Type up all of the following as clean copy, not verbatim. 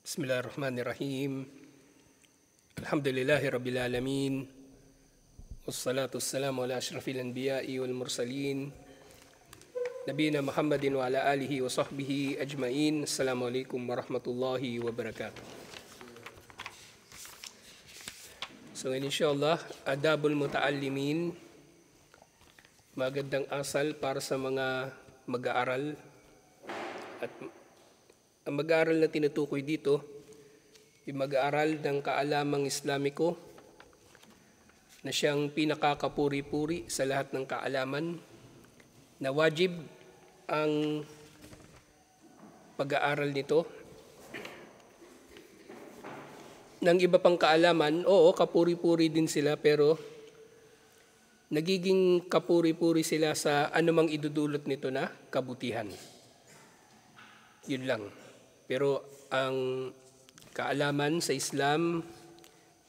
Bismillahirrahmanirrahim. Alhamdulillahi Rabbil Alamin. Wassalatu wassalamu ala ashrafil anbiya'i wal mursalin. Nabiyina Muhammadin wa ala alihi wa sahbihi ajma'in. Assalamualaikum warahmatullahi wabarakatuh. So inshallah, adabul muta'allimin. Magandang asal para sa mga mag-aaral. At ang mag-aaral na tinutukoy dito, yung mag-aaral ng kaalamang Islamiko na siyang pinakakapuri-puri sa lahat ng kaalaman, na wajib ang pag-aaral nito. Ng iba pang kaalaman, oo, kapuri-puri din sila, pero nagiging kapuri-puri sila sa anumang idudulot nito na kabutihan. Yun lang. Pero ang kaalaman sa Islam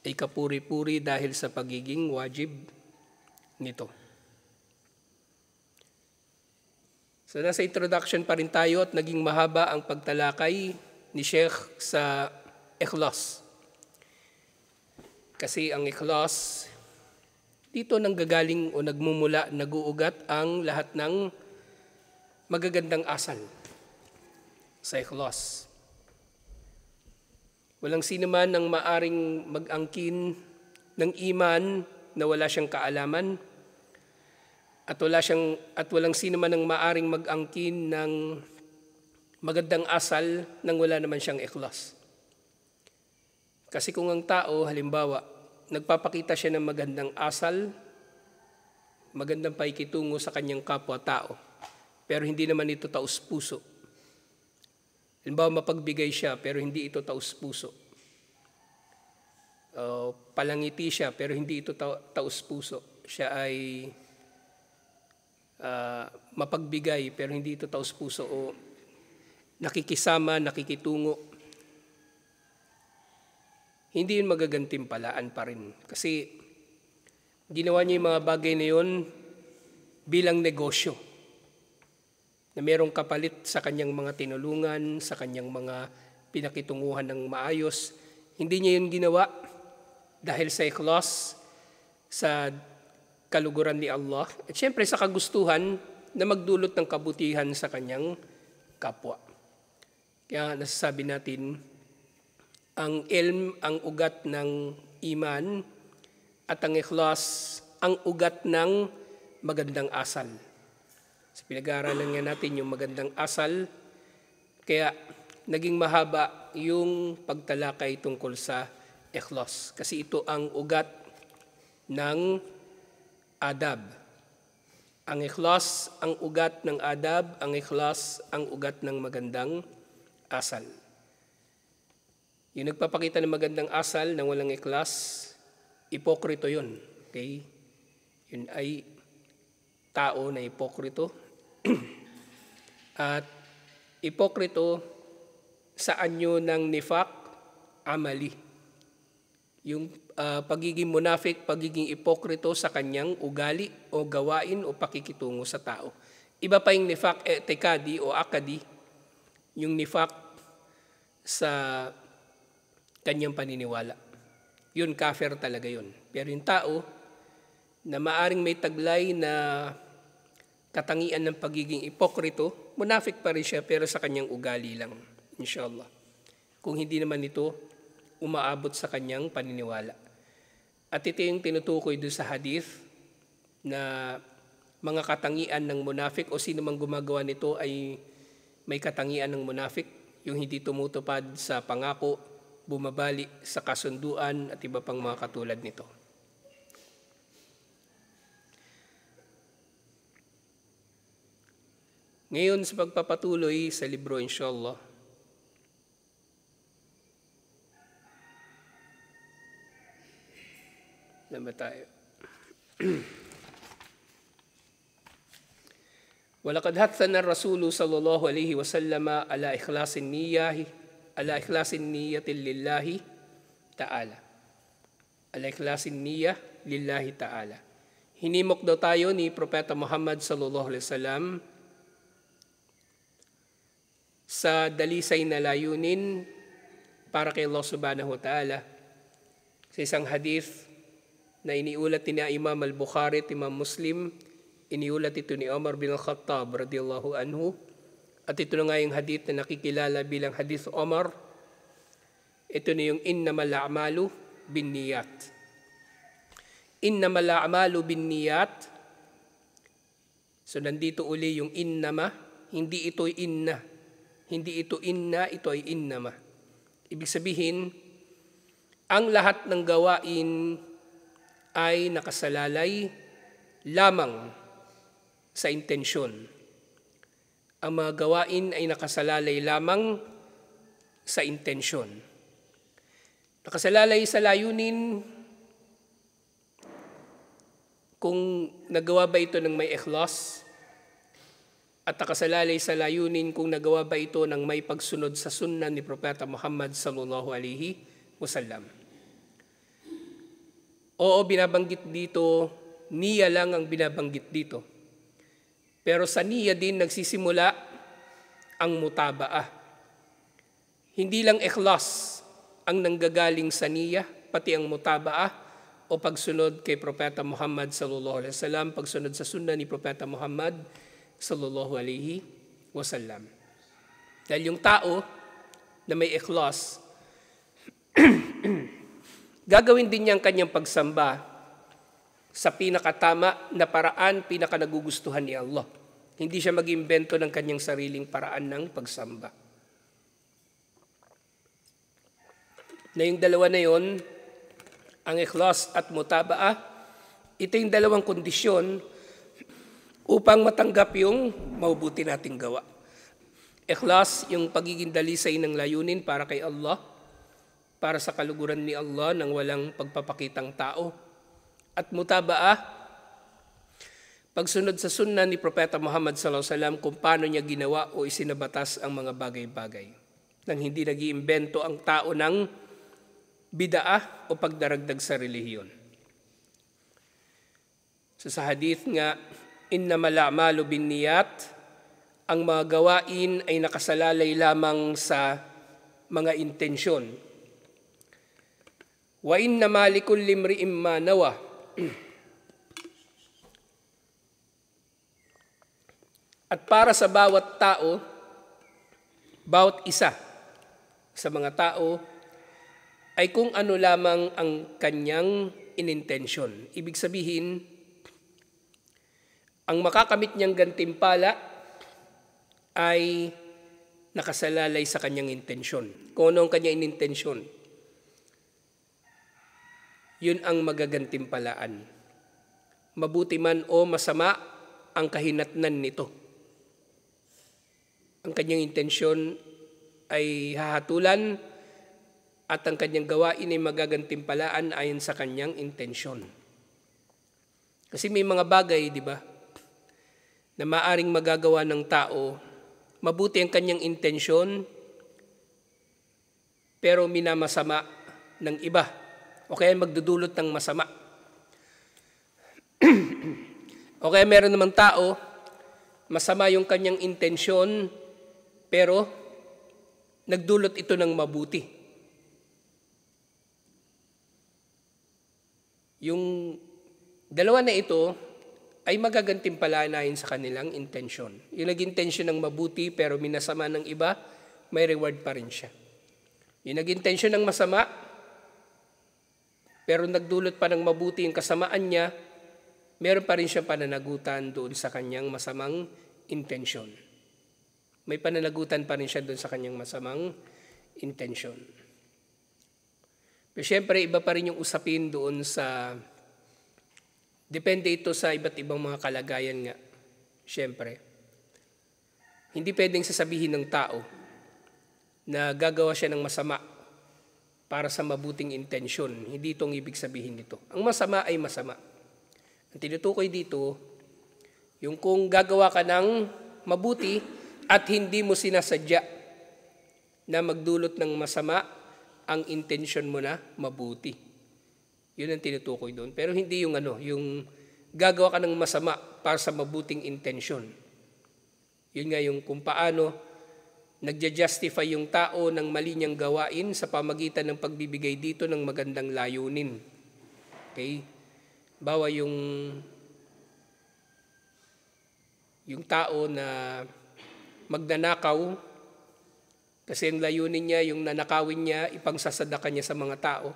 ay kapuri-puri dahil sa pagiging wajib nito. So nasa introduction pa rin tayo at naging mahaba ang pagtalakay ni Sheikh sa ikhlas. Kasi ang ikhlas, dito nanggagaling o nagmumula, naguugat ang lahat ng magagandang asal sa ikhlas. Walang sino man ang maaring mag-angkin ng iman na wala siyang kaalaman, at walang sino man ang maaring mag-angkin ng magandang asal nang wala naman siyang ikhlas. Kasi kung ang tao, halimbawa, nagpapakita siya ng magandang asal, magandang paikitungo sa kanyang kapwa-tao, pero hindi naman ito taus-puso. Halimbawa, mapagbigay siya pero hindi ito taus-puso. Palangiti siya pero hindi ito taus-puso. Siya ay mapagbigay pero hindi ito taus-puso, o nakikisama, nakikitungo. Hindi yun magagantimpalaan pa rin. Kasi ginawa niya yung mga bagay na yun bilang negosyo, na merong kapalit sa kanyang mga tinulungan, sa kanyang mga pinakitunguhan ng maayos. Hindi niya yun ginawa dahil sa ikhlas, sa kaluguran ni Allah, at syempre sa kagustuhan na magdulot ng kabutihan sa kanyang kapwa. Kaya nasasabi natin, ang ilm ang ugat ng iman, at ang ikhlas ang ugat ng magandang asal. So, pinag-aaralan nga natin yung magandang asal, kaya naging mahaba yung pagtalakay tungkol sa ikhlas. Kasi ito ang ugat ng adab. Ang ikhlas ang ugat ng adab, ang ikhlas ang ugat ng magandang asal. Yung nagpapakita ng magandang asal nang walang ikhlas, ipokrito yun. Okay? Yun ay tao na ipokrito. At ipokrito sa anyo ng nifaq amali. Yung pagiging munafik, pagiging ipokrito sa kanyang ugali o gawain o pakikitungo sa tao. Iba pa yung nifaq etikadi o akadi, yung nifaq sa kanyang paniniwala. Yun, kafir talaga yun. Pero yung tao na maaring may taglay na katangian ng pagiging ipokrito, munafik pa rin siya pero sa kanyang ugali lang, inshallah. Kung hindi naman ito umaabot sa kanyang paniniwala. At ito yung tinutukoy doon sa hadith na mga katangian ng munafik o sino mang gumagawa nito ay may katangian ng munafik, yung hindi tumutupad sa pangako, bumabali sa kasunduan at iba pang mga katulad nito. Ngayon sa pagpapatuloy sa libro, inshallah, naman tayo. Walaqad hathana ar-rasulu sallallahu alaihi wasallam ala ikhlasin niyyati lillahi ta'ala. Ala ikhlasin niyyah lillahi ta'ala. Hinimok daw tayo ni Propeta Muhammad sallallahu alaihi wasallam sa dalisay na layunin para kay Allah subhanahu wa ta'ala. Sa isang hadith na iniulat ni Imam al-Bukhari at Imam Muslim, iniulat ito ni Umar bin al-Khattab radiyallahu anhu, at ito na nga yung hadith na nakikilala bilang hadith Umar. Ito na yung innamal a'malu binniyat. Innamal a'malu binniyat. So nandito uli yung innama, hindi ito inna. Hindi ito inna, ito ay innama. Ibig sabihin, ang lahat ng gawain ay nakasalalay lamang sa intensyon. Ang mga gawain ay nakasalalay lamang sa intensyon. Nakasalalay sa layunin kung nagawa ba ito ng may ikhlas, at nakasalalay sa layunin kung nagawa ba ito ng may pagsunod sa sunna ni Propeta Muhammad sallallahu alaihi wasallam. Oo, binabanggit dito, niya lang ang binabanggit dito. Pero sa niya din nagsisimula ang mutaba'ah. Hindi lang ikhlas ang nanggagaling sa niya, pati ang mutaba'ah o pagsunod kay Propeta Muhammad sallallahu alaihi wasallam, pagsunod sa sunna ni Propeta Muhammad sallallahu alaihi wasallam. Dahil yung tao na may ikhlas, gagawin din niya ang kanyang pagsamba sa pinakatama na paraan, pinakanagugustuhan ni Allah. Hindi siya mag-imbento ng kanyang sariling paraan ng pagsamba. Na yung dalawa na yon, ang ikhlas at mutaba'ah, ito yung dalawang kondisyon upang matanggap yung mabubuti nating gawa. Ikhlas, yung pagiging dalisay ng layunin para kay Allah, para sa kaluguran ni Allah nang walang pagpapakitang tao. At mutaba'ah, pagsunod sa sunna ni Propeta Muhammad sallallahu alaihi wasallam kung paano niya ginawa o isinabatas ang mga bagay-bagay. Nang hindi nag-iimbento ang tao ng bid'ah o pagdaragdag sa relihiyon. So sa hadith nga, innamal a'malu binniyat, ang mga gawain ay nakasalalay lamang sa mga intensyon. Wa innama likulli imri'in ma nawa. At para sa bawat tao, bawat isa sa mga tao, ay kung ano lamang ang kanyang inintensyon. Ibig sabihin, ang makakamit niyang gantimpala ay nakasalalay sa kanyang intensyon. Kung ano ang kanyang inintensyon, yun ang magagantimpalaan. Mabuti man o masama ang kahinatnan nito. Ang kanyang intensyon ay hahatulan at ang kanyang gawain ay magagantimpalaan ayon sa kanyang intensyon. Kasi may mga bagay, di ba, na maaring magagawa ng tao, mabuti ang kanyang intensyon, pero minamasama ng iba, o kaya magdudulot ng masama. O kaya meron namang tao, masama yung kanyang intensyon, pero nagdulot ito ng mabuti. Yung dalawa na ito ay magagantimpalaan ayon sa kanilang intensyon. Yung nag-intensyon ng mabuti pero minasama ng iba, may reward pa rin siya. Yung nag-intensyon ng masama, pero nagdulot pa ng mabuti yung kasamaan niya, meron pa rin siyang pananagutan doon sa kanyang masamang intensyon. May pananagutan pa rin siya doon sa kanyang masamang intensyon. Pero syempre, iba pa rin yung usapin doon sa, depende ito sa iba't ibang mga kalagayan nga. Syempre, hindi pwedeng sasabihin ng tao na gagawa siya ng masama para sa mabuting intensyon. Hindi itong ibig sabihin nito. Ang masama ay masama. Ang tinutukoy dito, yung kung gagawa ka ng mabuti at hindi mo sinasadya na magdulot ng masama, ang intensyon mo na mabuti. Yun ang tinutukoy doon. Pero hindi yung yung gagawa ka ng masama para sa mabuting intensyon. Yun nga yung kung paano Nagja-justify yung tao ng mali niyang gawain sa pamagitan ng pagbibigay dito ng magandang layunin. Okay? Bawa yung tao na magnanakaw, kasi ang layunin niya, yung nanakawin niya, ipangsasadaka niya sa mga tao.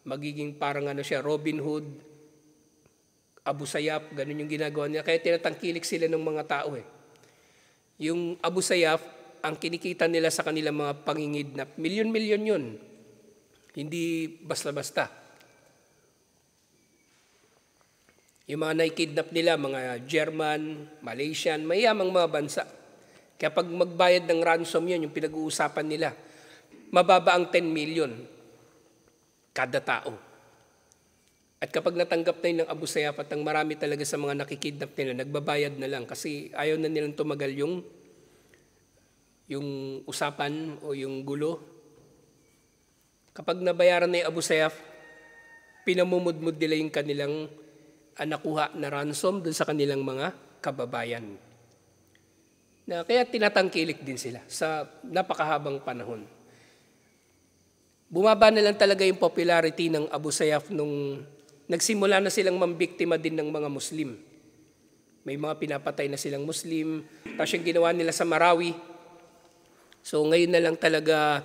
Magiging parang siya, Robin Hood, Abu Sayyaf, ganun yung ginagawa niya. Kaya tinatangkilik sila ng mga tao eh. Yung Abu Sayyaf, ang kinikita nila sa kanilang mga pangingidnap, milyon-milyon yun. Hindi basta-basta. Yung mga naikidnap nila, mga German, Malaysian, mayamang mga bansa. Kaya pag magbayad ng ransom yun, yung pinag-uusapan nila, mababa ang 10 million kada tao. At kapag natanggap na yun ng Abu Sayyaf at ang marami talaga sa mga nakikidnap nila, nagbabayad na lang kasi ayaw na nilang tumagal yung usapan o yung gulo. Kapag nabayaran na yung Abu Sayyaf, pinamumudmud nila yung kanilang nakuha na ransom dun sa kanilang mga kababayan. Kaya tinatangkilik din sila sa napakahabang panahon. Bumaba na lang talaga yung popularity ng Abu Sayyaf nung nagsimula na silang mambiktima din ng mga Muslim. May mga pinapatay na silang Muslim, tapos yung ginawa nila sa Marawi. So ngayon na lang talaga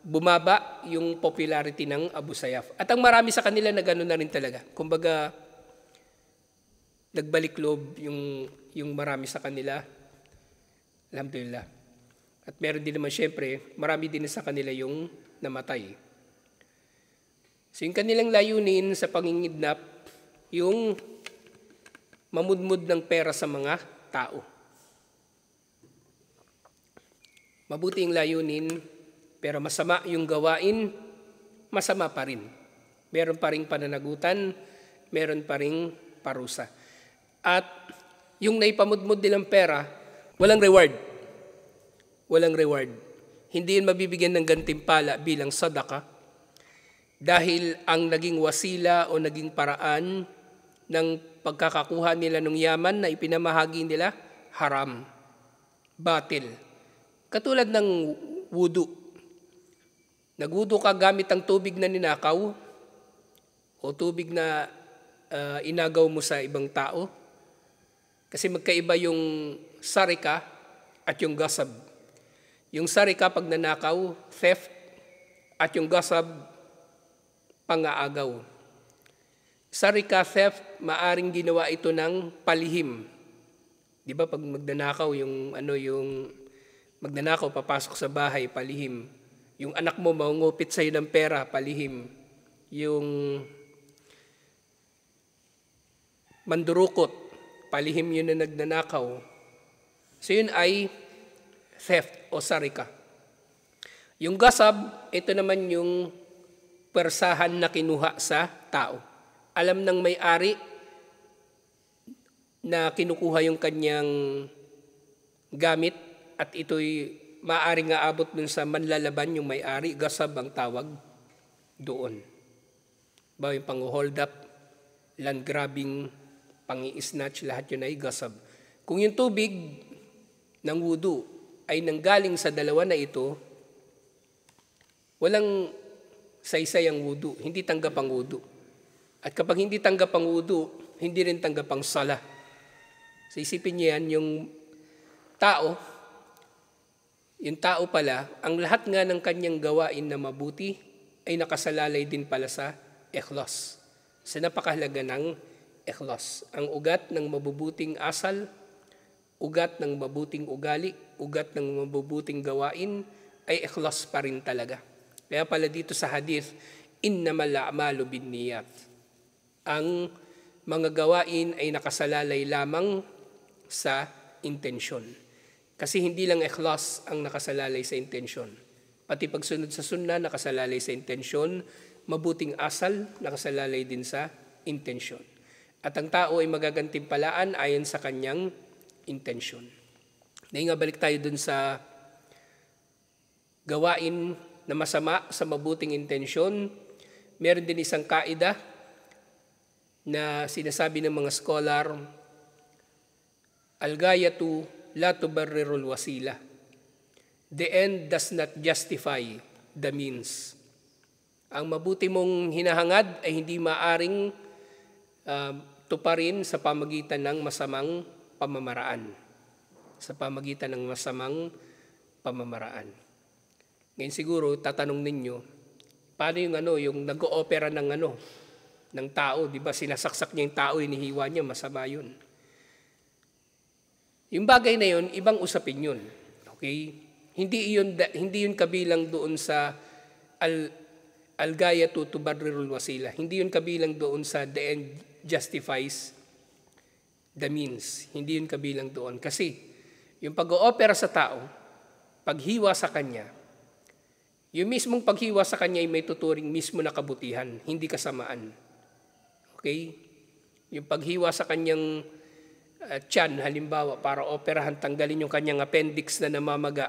bumaba yung popularity ng Abu Sayyaf. At ang marami sa kanila na gano'n na rin talaga. Kumbaga, nagbalik loob yung marami sa kanila. Alhamdulillah. At meron din naman syempre, marami din sa kanila yung namatay. So yung kanilang layunin sa pangingidnap, yung mamudmud ng pera sa mga tao. Mabuti yung layunin, pero masama yung gawain, masama pa rin. Meron pa ring pananagutan, meron pa ring parusa. At yung naipamudmud nilang pera, walang reward. Walang reward. Hindi yun mabibigyan ng gantimpala bilang sadaka dahil ang naging wasila o naging paraan ng pagkakakuha nila ng yaman na ipinamahagi nila, haram, batil. Katulad ng wudu. Nagwudu ka gamit ang tubig na ninakaw o tubig na inagaw mo sa ibang tao. Kasi magkaiba yung sarika at yung gasab. Yung sarika pag nanakaw, theft, at yung gasab, pangaagaw. Sarika, theft, maaring ginawa ito ng palihim. Di ba pag magnanakaw, yung magnanakaw, papasok sa bahay, palihim. Yung anak mo mangungupit sa'yo ng pera, palihim. Yung mandurukot, palihim yun na nagnanakaw. So yun ay theft o sarika. Yung gasab, ito naman yung persahan na kinuha sa tao. Alam ng may-ari na kinukuha yung kanyang gamit at ito'y maaaring aabot dun sa manlalaban yung may-ari, gasab ang tawag doon. Ba yung pang-hold up, land grabbing, pang-i-snatch, lahat yun ay gasab. Kung yung tubig ng wudu ay nanggaling sa dalawa na ito, walang saysay ang wudu, hindi tanggap ang wudu. At kapag hindi tanggap ang wudu, hindi rin tanggap ang sala. So isipin niyo yan, yung tao pala, ang lahat nga ng kanyang gawain na mabuti ay nakasalalay din pala sa ikhlas. Sa napakahalaga ng ikhlas. Ang ugat ng mabubuting asal, ugat ng mabuting ugali, ugat ng mabubuting gawain ay ikhlas pa rin talaga. Kaya pala dito sa hadith, innamal a'malu binniyat. Ang mga gawain ay nakasalalay lamang sa intensyon. Kasi hindi lang ikhlas ang nakasalalay sa intensyon. Pati pagsunod sa sunna, nakasalalay sa intensyon. Mabuting asal, nakasalalay din sa intensyon. At ang tao ay magagantimpalaan ayon sa kanyang intensyon. Ngayon nga balik tayo dun sa gawain na masama sa mabuting intensyon. Meron din isang kaida na sinasabi ng mga scholar, al-gayatu la tubarrirul wasila. The end does not justify the means. Ang mabuti mong hinahangad ay hindi maaring tuparin sa pamagitan ng masamang pamamaraan. Sa pamagitan ng masamang pamamaraan. Ngayon siguro, tatanong ninyo, paano yung nag-o-opera ng tao, di ba? Sinasaksak niya yung tao, inihiwa niya, masama yun. Yung bagay na yun, ibang usapin yun. Okay? Hindi yun kabilang doon sa al-gayatu tubarrirul wasila. Hindi yun kabilang doon sa the end justifies the means. Hindi yun kabilang doon. Kasi yung pag-o-opera sa tao, paghiwa sa kanya, yung mismong paghiwa sa kanya ay may tuturing mismo na kabutihan, hindi kasamaan. Okay? Yung paghiwa sa kanyang tiyan, halimbawa, para operahan, tanggalin yung kanyang appendix na namamaga,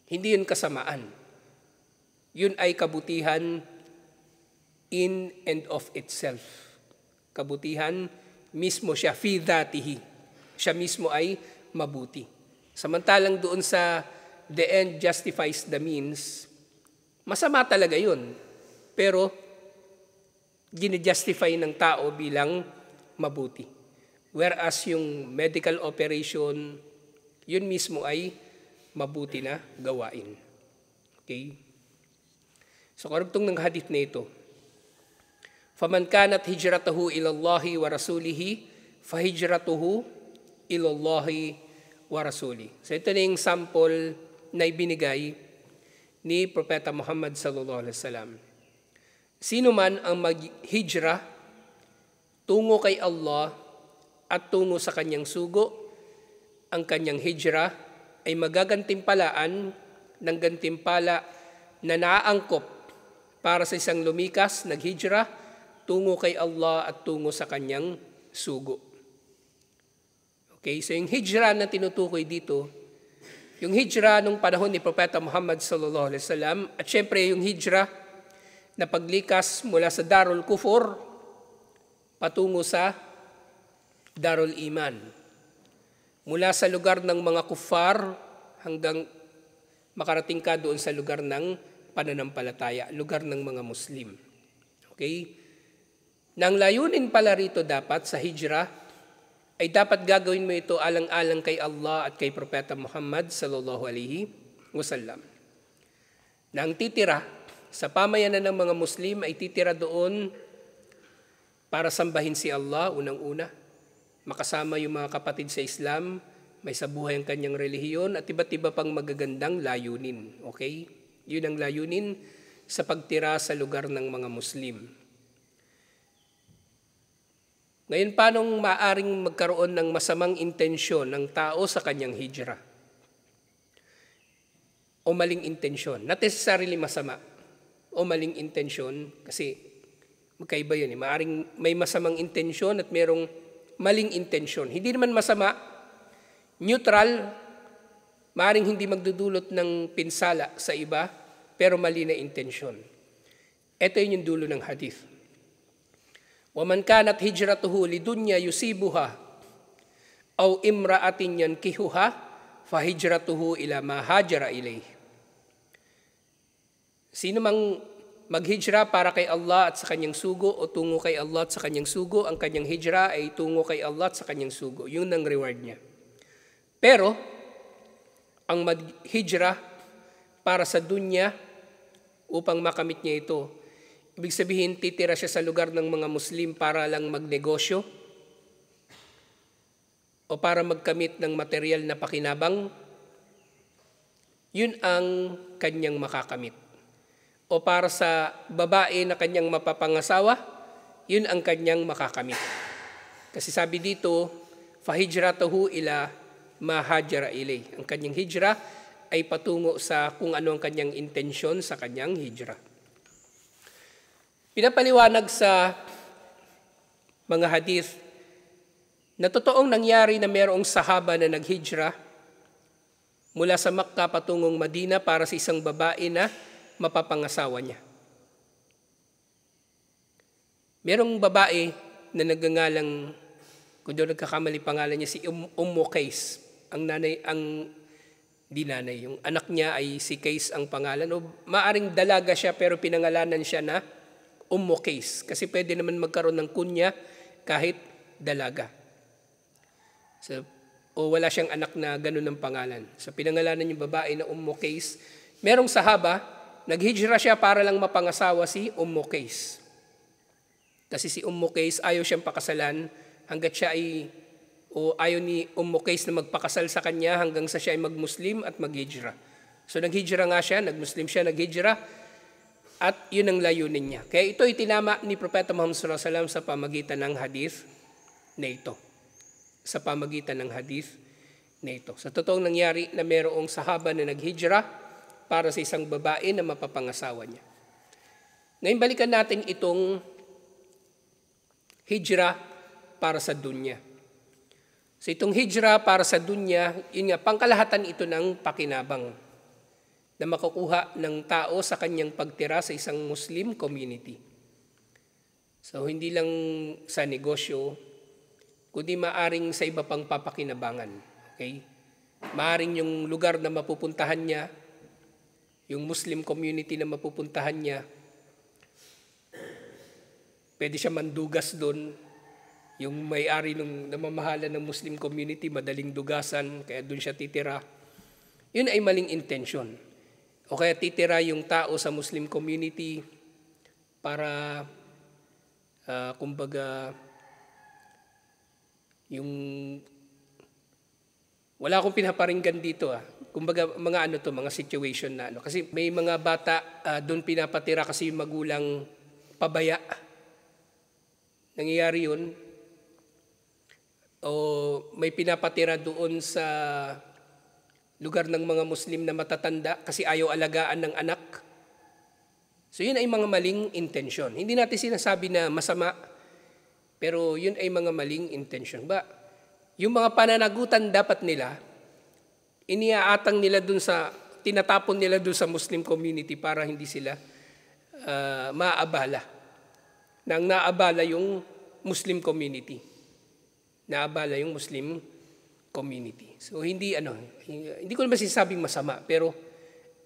hindi yun kasamaan. Yun ay kabutihan in and of itself. Kabutihan, mismo siya, fi dhatihi. Siya mismo ay mabuti. Samantalang doon sa the end justifies the means, masama talaga yun. Pero, ginajustify ng tao bilang mabuti. Whereas yung medical operation, yun mismo ay mabuti na gawain. Okay? So, karugtong ng hadith na ito, فَمَنْ كَانَتْ هِجْرَتَهُ إِلَى اللَّهِ وَرَسُولِهِ فَهِجْرَتُهُ إِلَى اللَّهِ وَرَسُولِهِ. So, ito na yung sample na ibinigay ni Propeta Muhammad sallallahu alaihi wasallam. Sino man ang mag-hijra tungo kay Allah at tungo sa kanyang sugo, ang kanyang hijra ay magagantimpalaan ng gantimpala na naaangkop para sa isang lumikas, naghijra, tungo kay Allah at tungo sa kanyang sugo. Okay, so yung hijra na tinutukoy dito, yung hijra nung panahon ni Propeta Muhammad sallallahu alaihi wasallam, at syempre yung hijra na paglikas mula sa Darul Kufur patungo sa Darul Iman. Mula sa lugar ng mga kuffar hanggang makarating ka doon sa lugar ng pananampalataya, lugar ng mga Muslim. Okay? Nang layunin pala rito dapat sa hijra, ay dapat gagawin mo ito alang-alang kay Allah at kay Propeta Muhammad sallallahu alaihi wasallam. Nang titira sa pamayanan ng mga Muslim ay titira doon para sambahin si Allah unang-una, makasama yung mga kapatid sa Islam, may sabuhay ang kanyang relihiyon at iba't iba pang magagandang layunin. Okay? Yun ang layunin sa pagtira sa lugar ng mga Muslim. Ngayon, paano maaring magkaroon ng masamang intensyon ng tao sa kanyang hijra? O maling intensyon. Not necessarily masama. O maling intensyon, kasi magkaiba yun. Maaring may masamang intensyon at merong maling intensyon. Hindi naman masama, neutral, maaring hindi magdudulot ng pinsala sa iba, pero mali na intensyon. Ito yun yung dulo ng hadith. وَمَنْ كَانَتْ هِجْرَتُهُ لِدُنْيَا يُصِيبُهَا أَوْ إِمْرَأَةٍ يَنْكِحُهَا فَهِجْرَتُهُ إِلَى مَا هَاجَرَ إِلَيْهِ. Sino mang maghijra para kay Allah at sa kanyang sugo o tungo kay Allah at sa kanyang sugo, ang kanyang hijra ay tungo kay Allah at sa kanyang sugo. Yun ang reward niya. Pero, ang maghijra para sa dunya upang makamit niya ito, ibig sabihin, titira siya sa lugar ng mga Muslim para lang magnegosyo o para magkamit ng material na pakinabang, yun ang kanyang makakamit. O para sa babae na kanyang mapapangasawa, yun ang kanyang makakamit. Kasi sabi dito, فَهِجْرَتُهُ إِلَى مَا هَاجَرَ إِلَيْهِ. Ang kanyang hijra ay patungo sa kung ano ang kanyang intensyon sa kanyang hijra. Pinapaliwanag sa mga hadith na totoong nangyari na mayroong sahaba na naghijra mula sa Makkah patungong Madina para sa isang babae na mapapangasawa niya. Merong babae na nagngangalang, kung doon nagkakamali pangalan niya, si Ummu Qais. Ang Di nanay. Yung anak niya ay si Case ang pangalan. O maaring dalaga siya pero pinangalanan siya na Case. Kasi pwede naman magkaroon ng kunya kahit dalaga. So, o wala siyang anak na ganun ang pangalan. So pinangalanan yung babae na Case. Merong sahaba, naghijra siya para lang mapangasawa si Case. Kasi si Case ayaw siyang pakasalan hanggat siya ay o ayaw ni Case na magpakasal sa kanya hanggang sa siya ay mag-Muslim at mag-hijra. So naghijra nga siya, nag-Muslim siya, nag-hijra, at yun ang layunin niya. Kaya ito itinama ni Propeta Muhammad sallallahu alaihi wasallam sa pamagitan ng hadith na ito. Sa pamagitan ng hadith na ito. Sa totoong nangyari na mayroong sahaba na naghijra para sa isang babae na mapapangasawa niya. Ngayon balikan natin itong hijra para sa dunya. So itong hijra para sa dunya, yun nga, pangkalahatan ito ng pakinabang na makukuha ng tao sa kanyang pagtira sa isang Muslim community. So hindi lang sa negosyo, kundi maaring sa iba pang papakinabangan. Okay? Maaring yung lugar na mapupuntahan niya, yung Muslim community na mapupuntahan niya, pwede siya mandugas doon. Yung may-ari ng namamahala ng Muslim community, madaling dugasan, kaya doon siya titira. Yun ay maling intention. O kaya titira yung tao sa Muslim community para, kumbaga, yung wala akong pinaparinggan dito. Kumbaga, mga situation na. Kasi may mga bata doon pinapatira kasi yung magulang pabaya. Nangyayari yun. O may pinapatira doon sa lugar ng mga Muslim na matatanda kasi ayaw alagaan ng anak. So yun ay mga maling intensyon. Hindi natin sinasabi na masama, pero yun ay mga maling intensyon. Yung mga pananagutan dapat nila, iniaatang nila doon tinatapon nila doon sa Muslim community para hindi sila maaabala. Nang naabala yung Muslim community. Naabala yung Muslim community. So hindi ko naman sinasabing masama, pero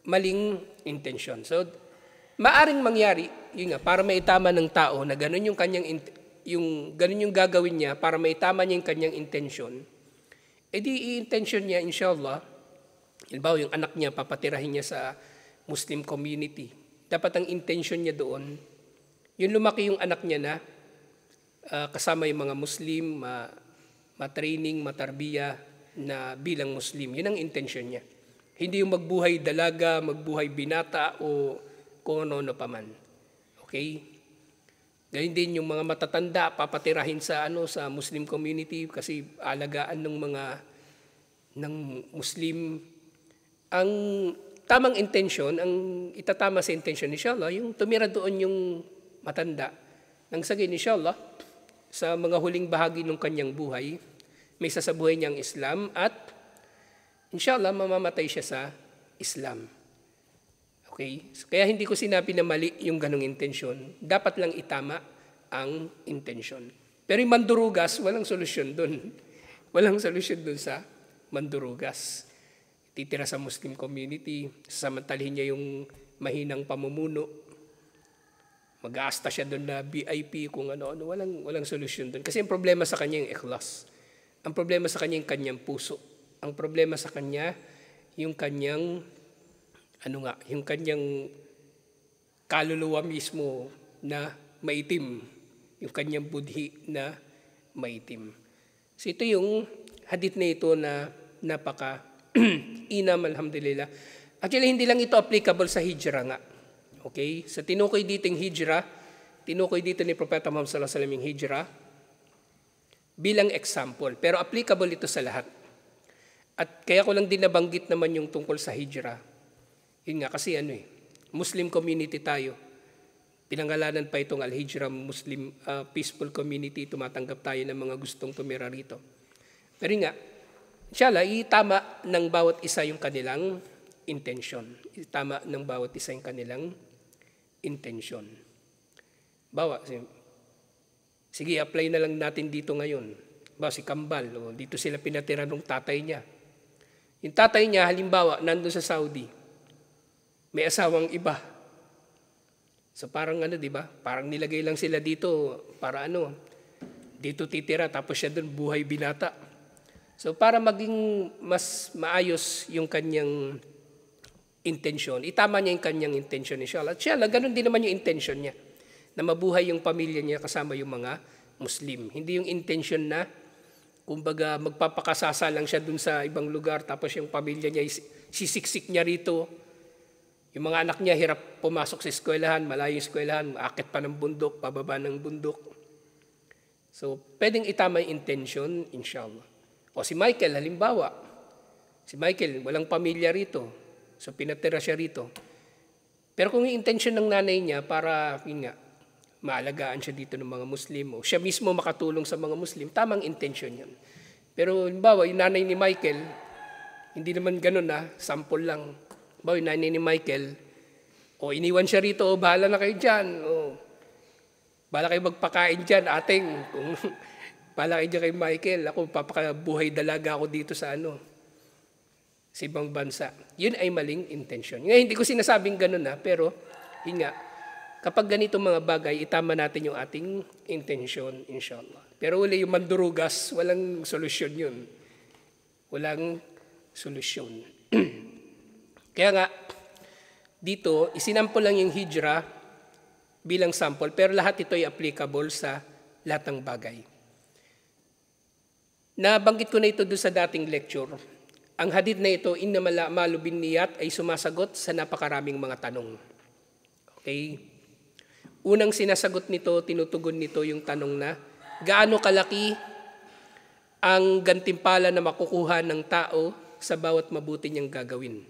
maling intention. So maaring mangyari, yun nga, para maitama ng tao na ganun ganun yung gagawin niya para maitama niya yung kanyang intention. I-intention niya inshallah, halimbawa yung anak niya papatirahin niya sa Muslim community. Dapat ang intention niya doon, yung lumaki yung anak niya na kasama yung mga Muslim, matraining, matarbiya na bilang Muslim. Yun ang intention niya. Hindi yung magbuhay dalaga, magbuhay binata o kung ano-ano pa man. Okay? Ganyan din yung mga matatanda, papatirahin sa Muslim community kasi alagaan ng Muslim. Ang tamang intention, ang itatama sa intention, inshallah, yung tumira doon yung matanda. Nang sagin, inshallah, sa mga huling bahagi ng kanyang buhay, may sasabuhay niyang Islam at inshallah mamamatay siya sa Islam. Okay? So, kaya hindi ko sinabi na mali yung ganong intensyon. Dapat lang itama ang intensyon. Pero yung mandurugas, walang solusyon doon. Walang solusyon doon sa mandurugas. Titira sa Muslim community, sasamantalihin niya yung mahinang pamumuno. Mag-aasta siya doon na VIP, kung ano-ano, walang solusyon doon. Kasi ang problema sa kanya yung ikhlas. Ang problema sa kanya yung kanyang puso. Ang problema sa kanya yung kanyang, yung kanyang kaluluwa mismo na maitim. Yung kanyang budhi na maitim. So ito yung hadith na ito na napaka-inam, alhamdulillah. Actually, hindi lang ito applicable sa hijra nga. Okay? Sa tinukoy dito yung hijra, tinukoy dito ni Propeta Muhammad sallallahu alaihi wasallam yung hijra bilang example. Pero applicable ito sa lahat. At kaya ko lang din nabanggit naman yung tungkol sa hijra. Yun nga, kasi Muslim community tayo. Pinangalanan pa itong Al-Hijra Muslim Peaceful Community. Tumatanggap tayo ng mga gustong tumira rito. Pero nga, inshallah, itama ng bawat isa yung kanilang intention. Itama ng bawat isa yung kanilang intention. Sige, apply na lang natin dito ngayon. Si Kambal, dito sila pinatira ng tatay niya. Yung tatay niya, halimbawa, nandun sa Saudi, may asawang iba. So parang di ba? Parang nilagay lang sila dito para dito titira tapos siya doon buhay binata. So para maging mas maayos yung kanyang intensyon, itama niya yung kanyang intensyon inshallah. At siya, ganun din naman yung intensyon niya, na mabuhay yung pamilya niya kasama yung mga Muslim. Hindi yung intensyon na, kumbaga magpapakasasa lang siya dun sa ibang lugar tapos yung pamilya niya, sisiksik niya rito. Yung mga anak niya hirap pumasok sa eskwelahan, malayo yung eskwelahan, aakit pa ng bundok, pababa ng bundok. So, pwedeng itama yung intensyon, inshallah. O si Michael, halimbawa, si Michael, walang pamilya rito. So, pinatira siya rito. Pero kung yung intensyon ng nanay niya para, maalagaan siya dito ng mga Muslim o siya mismo makatulong sa mga Muslim, tamang intensyon yun. Pero, halimbawa, yung nanay ni Michael, hindi naman ganun sample lang. Halimbawa, yung nanay ni Michael, iniwan siya rito, bahala na kayo dyan, bahala kayo magpakain dyan, ating, kung bahala kayo dyan kay Michael, ako papakabuhay dalaga ako dito sa sa ibang bansa. Yun ay maling intensyon. Ngayon, hindi ko sinasabing ganun pero kapag ganito mga bagay, itama natin yung ating intensyon, inshallah. Pero uli yung mandurugas, walang solusyon yun. Walang solusyon. Kaya nga, dito, isinample lang yung hijrah bilang sample, pero lahat ito ay applicable sa lahat ng bagay. Nabanggit ko na ito doon sa dating lecture. Ang hadith na ito, innamal a'malu binniyat, ay sumasagot sa napakaraming mga tanong. Okay? Unang sinasagot nito, tinutugon nito yung tanong na, gaano kalaki ang gantimpala na makukuha ng tao sa bawat mabuti niyang gagawin?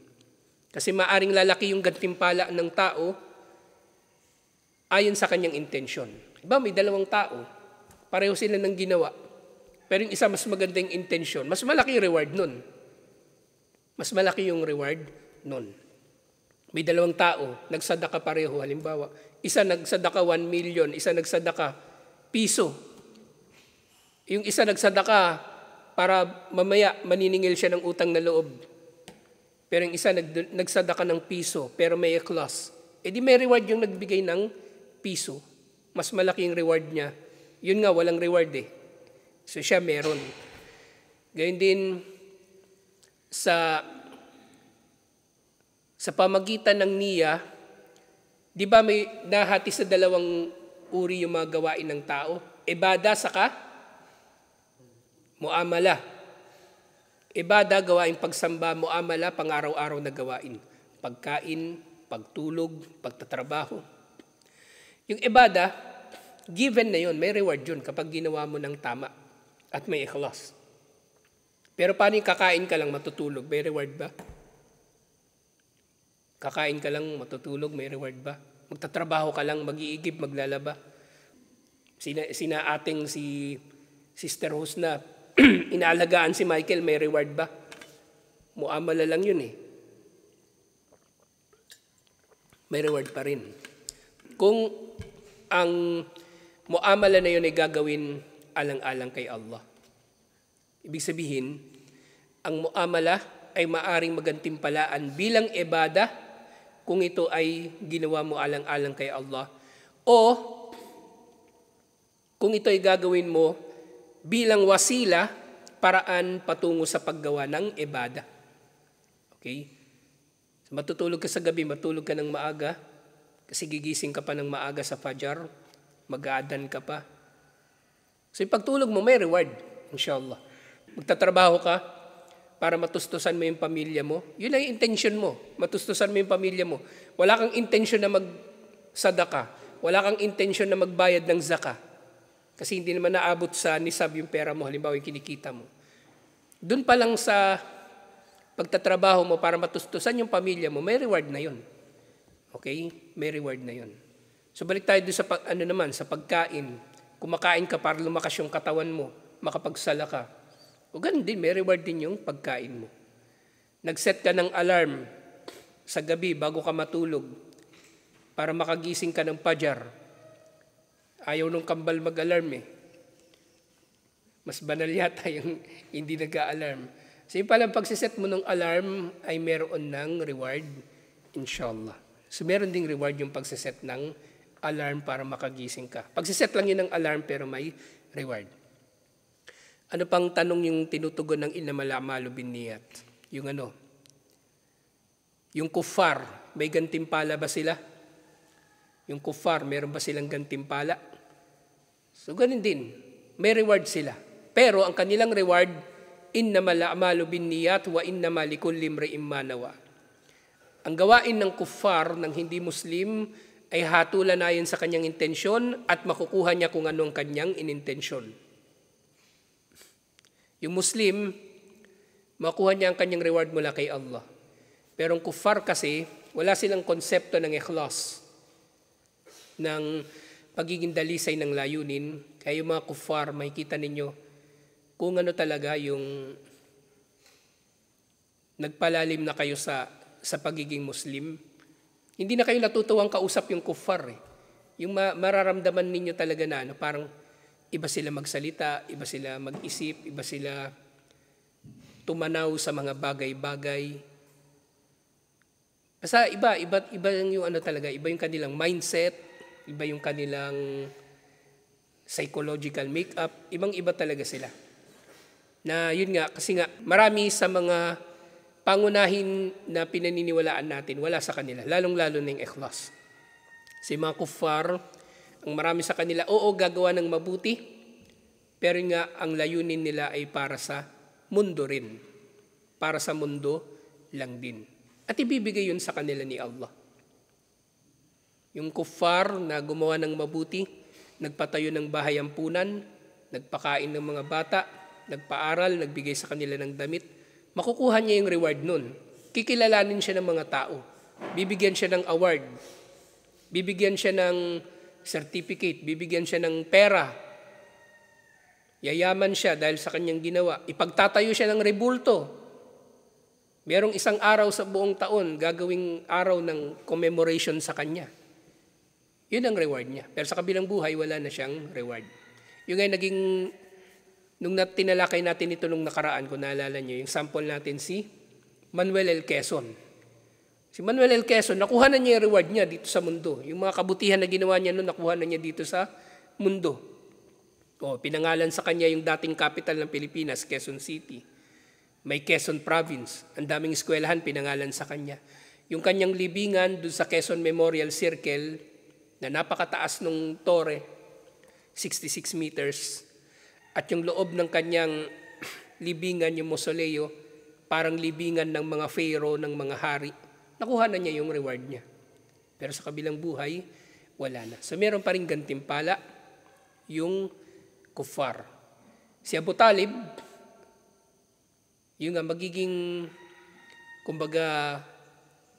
Kasi maaring lalaki yung gantimpala ng tao ayon sa kanyang intensyon. Iba, may dalawang tao, pareho sila ng ginawa, pero yung isa mas maganda yung intensyon, mas malaki yung reward nun. Mas malaki yung reward nun. May dalawang tao, nagsadaka pareho, halimbawa, isa nagsadaka 1 million, isa nagsadaka piso. Yung isa nagsadaka para mamaya maniningil siya ng utang na loob. Pero yung isa nagsadaka ng piso, pero may ikhlas. Di may reward yung nagbigay ng piso. Mas malaki yung reward niya. Yun nga, walang reward So siya meron. Gayun din, sa pamagitan ng niya, di ba may nahati sa dalawang uri yung mga gawain ng tao? Ibada saka muamala. Ibada, gawain pagsamba, muamala, pang-araw-araw na gawain. Pagkain, pagtulog, pagtatrabaho. Yung ibada, given na yun, may reward yun kapag ginawa mo ng tama at may ikhlas. Pero paano yung kakain ka lang, matutulog, may reward ba? Kakain ka lang, matutulog, may reward ba? Magtatrabaho ka lang, mag-iigib, maglalaba. Sina ating si Sister Husna, inaalagaan si Michael, may reward ba? Muamala lang yun May reward pa rin. Kung ang muamala na yun ay gagawin alang-alang kay Allah. Ibig sabihin, ang muamala ay maaring magantimpalaan bilang ibada kung ito ay ginawa mo alang-alang kay Allah. O kung ito ay gagawin mo bilang wasila, paraan patungo sa paggawa ng ibada. Okay? Matutulog ka sa gabi, matulog ka ng maaga, kasi gigising ka pa ng maaga sa Fajar, mag-aadan ka pa. So yung pagtulog mo, may reward, inshallah. Magtatrabaho ka para matustusan mo yung pamilya mo. Yun ang intention mo, matustusan mo yung pamilya mo. Wala kang intention na magsadaka. Wala kang intention na magbayad ng zaka. Kasi hindi naman naabot sa nisab yung pera mo, halimbawa yung kinikita mo. Doon pa lang sa pagtatrabaho mo para matustusan yung pamilya mo, may reward na yun. Okay? May reward na yun. So balik tayo doon sa sa pagkain. Kumakain ka para lumakas yung katawan mo, makapagsala ka. O ganun din, may reward din yung pagkain mo. Nag-set ka ng alarm sa gabi bago ka matulog para makagising ka ng Fajar. Ayaw nung kambal mag-alarm Mas banal yata yung hindi nag-a-alarm. So yung palang pagsiset mo ng alarm ay meron ng reward, inshallah. So meron ding reward yung pagsiset ng alarm para makagising ka. Pagsiset lang yun ng alarm pero may reward. Ano pang tanong yung tinutugon ng innamal a'malu binniyat? Yung kuffar, may gantimpala ba sila? Yung kuffar, meron ba silang gantimpala? So ganun din, may reward sila. Pero ang kanilang reward, innamal a'malu binniyat wa innamal likulli imri'in ma nawa. Ang gawain ng kuffar, ng hindi Muslim, ay hatulan ayon sa kanyang intensyon at makukuha niya kung ano ang kanyang inintensyon. Yung Muslim, makuha niya ang kanyang reward mula kay Allah. Pero ang kuffar kasi, wala silang konsepto ng ikhlas, ng pagiging dalisay ng layunin. Kaya yung mga kuffar, makikita ninyo kung ano talaga yung nagpalalim na kayo sa pagiging Muslim. Hindi na kayo natutuwang kausap yung kuffar. Yung mararamdaman ninyo talaga na parang iba sila magsalita, iba sila mag-isip, iba sila tumanaw sa mga bagay-bagay. Basta iba yung talaga, iba yung kanilang mindset, iba yung kanilang psychological makeup, ibang-iba talaga sila. Na yun nga, kasi nga marami sa mga pangunahin na pinaniniwalaan natin, wala sa kanila, lalong-lalo na yung ikhlas. Si mga kuffar, ang marami sa kanila, gagawa ng mabuti, pero nga ang layunin nila ay para sa mundo rin. Para sa mundo lang din. At ibibigay yun sa kanila ni Allah. Yung kuffar na gumawa ng mabuti, nagpatayo ng bahay ampunan, nagpakain ng mga bata, nagpaaral, nagbigay sa kanila ng damit, makukuha niya yung reward nun. Kikilalanin siya ng mga tao. Bibigyan siya ng award. Bibigyan siya ng certificate. Bibigyan siya ng pera. Yayaman siya dahil sa kanyang ginawa. Ipagtatayo siya ng rebulto. Merong isang araw sa buong taon, gagawing araw ng commemoration sa kanya. Yun ang reward niya. Pero sa kabilang buhay, wala na siyang reward. Yung ay naging, nung tinalakay natin ito nung nakaraan, kung naalala niyo, yung sample natin si Manuel L. Quezon. Si Manuel L. Quezon, nakuha na niya yung reward niya dito sa mundo. Yung mga kabutihan na ginawa niya noon, nakuha na niya dito sa mundo. Pinangalan sa kanya yung dating capital ng Pilipinas, Quezon City. May Quezon Province. Ang daming eskwelahan pinangalan sa kanya. Yung kanyang libingan doon sa Quezon Memorial Circle na napakataas ng tore, 66 meters. At yung loob ng kanyang libingan, yung mausoleo, parang libingan ng mga pharaoh, ng mga hari. Nakuha na niya yung reward niya. Pero sa kabilang buhay, wala na. So meron pa rin gantimpala yung kuffar. Si Abu Talib, yung magiging, kumbaga,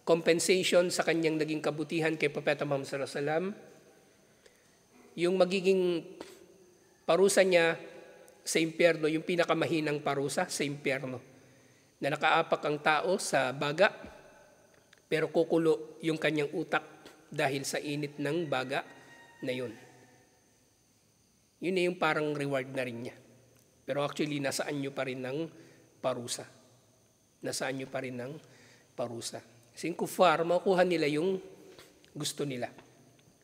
compensation sa kanyang naging kabutihan kay Propeta Muhammad sallallahu alaihi wasallam, yung magiging parusa niya sa impyerno, yung pinakamahinang parusa sa impyerno, na nakaapak ang tao sa baga, pero kukulo yung kanyang utak dahil sa init ng baga na yun. Yun na yung parang reward na rin niya. Pero actually, nasaan nyo pa rin ng parusa. Nasaan nyo pa rin ng parusa. Kasi yung kuffar, makukuha nila yung gusto nila,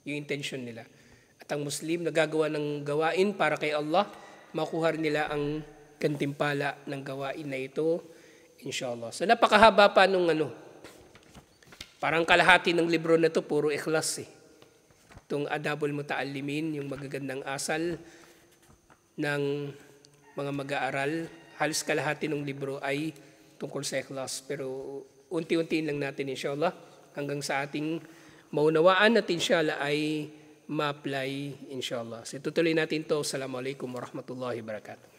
yung intention nila. At ang Muslim, nagagawa ng gawain para kay Allah, makukuha rin nila ang gantimpala ng gawain na ito, inshallah. So napakahaba pa nung parang kalahati ng libro na to puro ikhlas Itong Adabul Muta'allimin, yung magagandang asal ng mga mag-aaral, halos kalahati ng libro ay tungkol sa ikhlas. Pero unti-untiin lang natin inshallah hanggang sa ating maunawaan at inshallah ay ma-apply inshallah. So tutuloy natin to. Assalamualaikum warahmatullahi wabarakatuh.